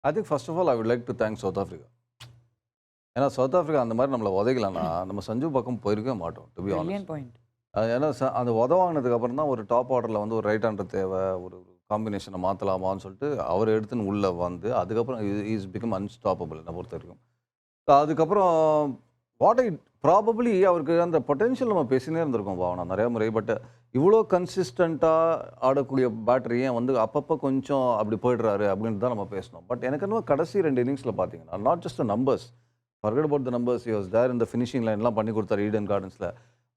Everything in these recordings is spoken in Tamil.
I think first of all I would like to thank South Africa. ஏன்னா சவுத் ஆஃப்ரிக்கா அந்த மாதிரி நம்மளை உதைக்கலன்னா நம்ம சஞ்சு பக்கம் போயிருக்கவே மாட்டோம் டு பி ஆனஸ்ட். பாயிண்ட். ஏன்னா அந்த உதவாங்கினதுக்கு அப்புறம் தான் ஒரு டாப் ஆர்டரில் வந்து ஒரு ரைட் ஹேண்டர் தேவை, ஒரு காம்பினேஷனை மாற்றலாமான்னு சொல்லிட்டு அவர் எடுத்துன்னு உள்ளே வந்து அதுக்கப்புறம் இஸ் பிகம் அன்ஸ்டாப்பபிள் என்னை பொறுத்த வரைக்கும். அதுக்கப்புறம் வாட் ஐ ப்ராபப்ளி அவருக்கு அந்த பொட்டென்ஷியல் நம்ம பேசினே இருந்திருக்கோம் பாவனா நிறைய முறை. பட் இவ்வளோ கன்சிஸ்டண்ட்டாக ஆடக்கூடிய பேட்டரி ஏன் வந்து அப்பப்போ கொஞ்சம் அப்படி போயிடுறாரு அப்படின்ட்டு தான் நம்ம பேசணும். பட் எனக்கு என்ன கடைசி 2 இன்னிங்ஸில் பார்த்தீங்கன்னா not just numbers, forget about the numbers, he was there இந்த ஃபினிஷிங் லைன்லாம் பண்ணி கொடுத்தாரு ஈடன் கார்டன்ஸில்.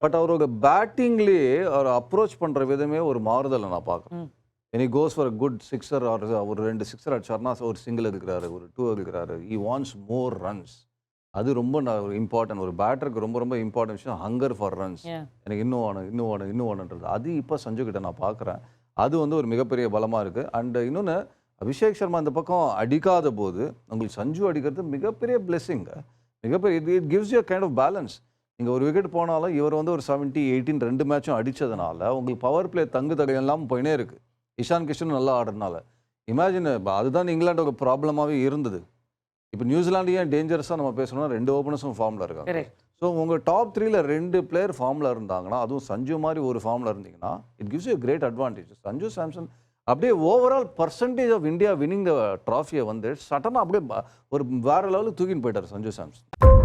பட் அவரோட பேட்டிங்லேயே அவர் அப்ரோச் பண்ணுற விதமே ஒரு மாறுதலை நான் பார்க்குறேன். Any goes for good sixer ஒரு 2 சிக்ஸர் அடிச்சார்னா ஒரு சிங்கிள் எடுக்கிறாரு, ஒரு 2 எடுக்கிறாரு. He wants more runs. அது ரொம்ப இம்பார்ட்டன்ட். ஒரு பேட்டருக்கு ரொம்ப ரொம்ப இம்பார்ட்டன்ட் விஷயம் ஹங்கர் ஃபார் ரன்ஸ். எனக்கு இன்னும் வேணுன்றது அது இப்போ சஞ்சு கிட்ட நான் பார்க்குறேன். அது வந்து ஒரு மிகப்பெரிய பலமாக இருக்குது. அண்ட் இன்னொன்று அபிஷேக் சர்மா இந்த பக்கம் அடிக்காத போது உங்களுக்கு சஞ்சு அடிக்கிறது மிகப்பெரிய பிளெஸிங்க. மிகப்பெரிய it gives you kind of balance. நீங்கள் ஒரு விக்கெட் போனாலும் இவர் வந்து ஒரு 70, 18 2 மேட்சும் அடித்ததுனால உங்களுக்கு பவர் பிளே தங்கு தடை இல்லாமல் போயினே இருக்குது. இஷான் கிஷன் நல்லா ஆடுறதுனால இமேஜின் அதுதான் இங்கிலாண்டோட ப்ராப்ளமாகவே இருந்தது. இப்போ நியூசிலாண்டு ஏன் டேஞ்சரஸாக நம்ம பேசணும்னா 2 ஓப்பனர்ஸும் ஃபார்மில் இருக்காங்க. ஸோ உங்கள் டாப் 3ல 2 பிளேயர் ஃபார்மில் இருந்தாங்கன்னா அதுவும் சஞ்சு மாதிரி ஒரு ஃபார்மில் இருந்தீங்கன்னா it gives you great advantage. Sanju Samson அப்படியே overall percentage of India winning the ட்ராஃபியை வந்து சட்டனாக அப்படியே ஒரு வேறு லெவலுக்கு தூக்கின்னு போயிட்டார் சஞ்சு சாம்சன்.